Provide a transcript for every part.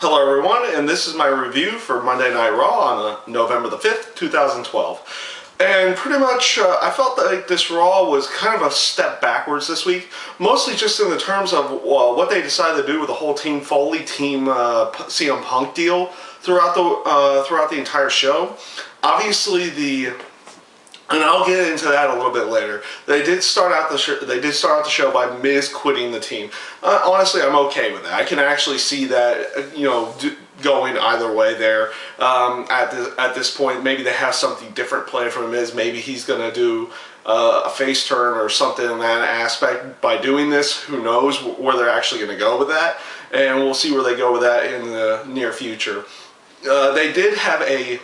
Hello everyone, and this is my review for Monday Night Raw on November the 5th, 2012. And pretty much, I felt like this Raw was kind of a step backwards this week, mostly just in the terms of what they decided to do with the whole Team Foley, Team CM Punk deal throughout the entire show. Obviously, and I'll get into that a little bit later. They did start out the show by Miz quitting the team. Honestly, I'm okay with that. I can actually see that, going either way there. At this point, maybe they have something different planned for Miz. Maybe he's gonna do a face turn or something in that aspect by doing this. Who knows where they're actually gonna go with that? And we'll see where they go with that in the near future. They did have a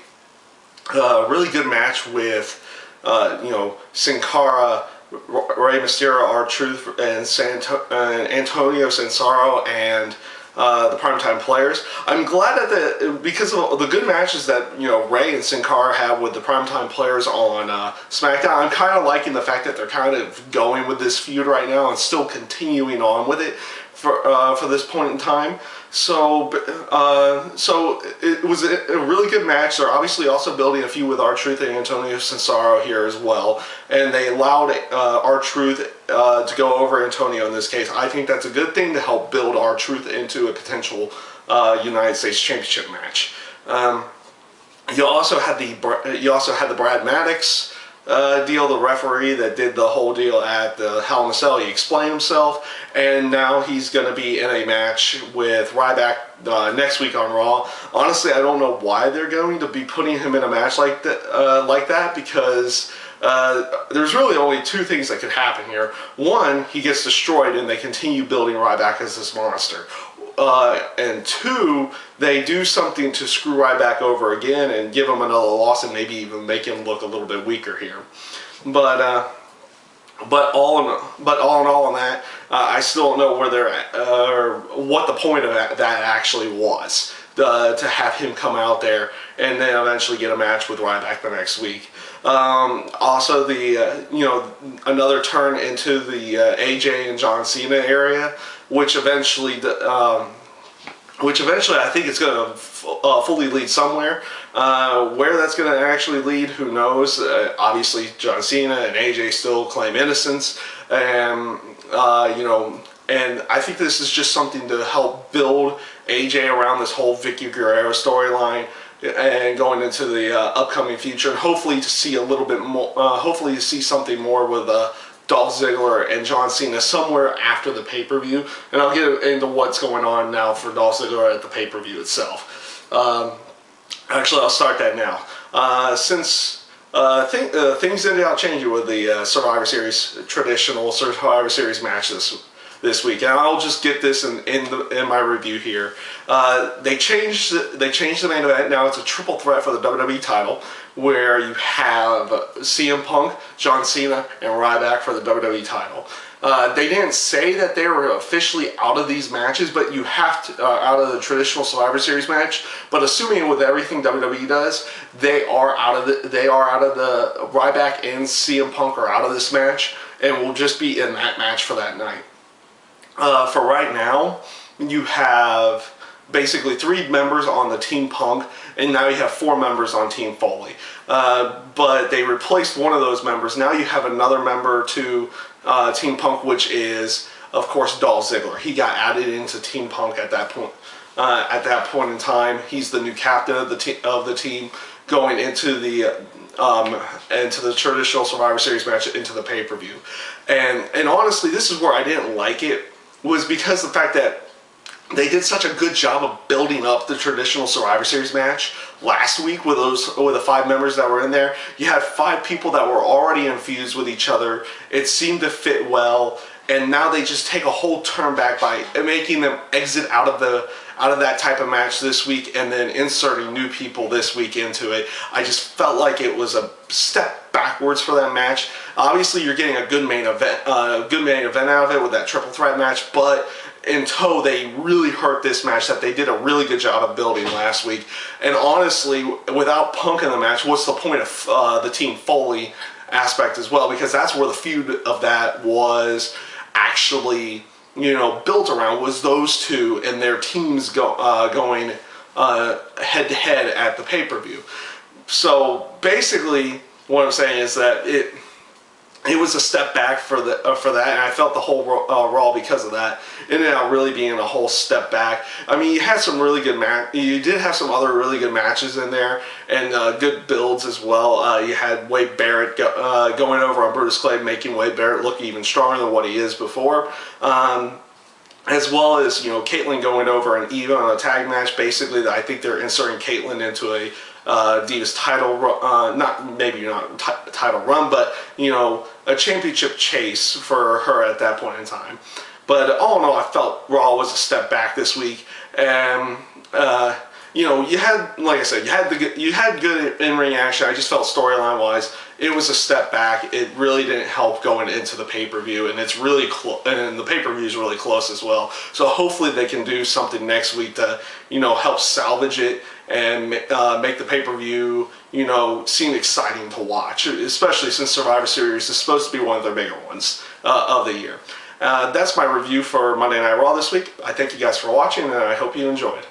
really good match with Sin Cara, Rey Mysterio, R-Truth, and Antonio Cesaro, and the Primetime Players. I'm glad that because of the good matches that Rey and Sin Cara have with the Primetime Players on SmackDown, I'm kind of liking the fact that they're kind of going with this feud right now and still continuing on with it for this point in time. So it was a really good match. They're obviously also building a feud with R-Truth and Antonio Cesaro here as well, and they allowed R-Truth to go over Antonio in this case. I think that's a good thing to help build R-Truth into a potential United States Championship match. You also had the Brad Maddox deal, the referee that did the whole deal at the Hell in a Cell. He explained himself, and now he's going to be in a match with Ryback next week on Raw. Honestly, I don't know why they're going to be putting him in a match like that, because there's really only two things that could happen here. One, he gets destroyed and they continue building Ryback as this monster. And two, they do something to screw Ryback over again and give him another loss and maybe even make him look a little bit weaker here. But all in all on that, I still don't know where they're at, or what the point of that actually was, to have him come out there and then eventually get a match with Ryback the next week. Also, another turn into the AJ and John Cena area, which eventually I think it's going to fully lead somewhere. Where that's going to actually lead, who knows? Obviously, John Cena and AJ still claim innocence, and and I think this is just something to help build AJ around this whole Vicky Guerrero storyline, and going into the upcoming future, and hopefully to see a little bit more. Hopefully to see something more with Dolph Ziggler and John Cena somewhere after the pay-per-view, and I'll get into what's going on now for Dolph Ziggler at the pay-per-view itself. Actually, I'll start that now. Since things ended up changing with the Survivor Series, traditional Survivor Series matches this week, and I'll just get this in my review here. They changed the main event. Now it's a triple threat for the WWE title, where you have CM Punk, John Cena, and Ryback for the WWE title. They didn't say that they were officially out of these matches, but you have to out of the traditional Survivor Series match. But assuming with everything WWE does, they are out of the Ryback and CM Punk are out of this match, and will just be in that match for that night. For right now, you have basically 3 members on the Team Punk, and now you have 4 members on Team Foley. But they replaced one of those members. Now you have another member to Team Punk, which is, of course, Dolph Ziggler. He got added into Team Punk at that point. At that point in time, he's the new captain of the team, going into the traditional Survivor Series match, into the pay-per-view. And honestly, this is where I didn't like it, was because the fact that they did such a good job of building up the traditional Survivor Series match last week with the 5 members that were in there. You had 5 people that were already infused with each other. It seemed to fit well, and now they just take a whole turn back by making them exit out of that type of match this week, and then inserting new people this week into it. I just felt like it was a step backwards for that match. Obviously, you're getting a good main event out of it with that triple threat match, but in tow, they really hurt this match that they did a really good job of building last week. And honestly, without Punk in the match, what's the point of the Team Foley aspect as well? Because that's where the feud of that was actually built around was those two and their teams going head to head at the pay-per-view. So basically, what I'm saying is that it was a step back for that, and I felt the whole Raw because of that ended up really being a whole step back. I mean, you had some really good you did have some other really good matches in there, and good builds as well. You had Wade Barrett going over on Brutus Clay, making Wade Barrett look even stronger than what he is before. As well as, Caitlyn going over and Eva on a tag match. Basically, I think they're inserting Caitlyn into a Divas title, not title run, but a championship chase for her at that point in time. But all in all, I felt Raw was a step back this week, and you had, like I said, you had good in-ring action. I just felt storyline-wise, it was a step back. It really didn't help going into the pay-per-view, and it's really and the pay-per-view is really close as well. So hopefully they can do something next week to help salvage it and make the pay-per-view seem exciting to watch, especially since Survivor Series is supposed to be one of their bigger ones of the year. That's my review for Monday Night Raw this week. I thank you guys for watching, and I hope you enjoyed.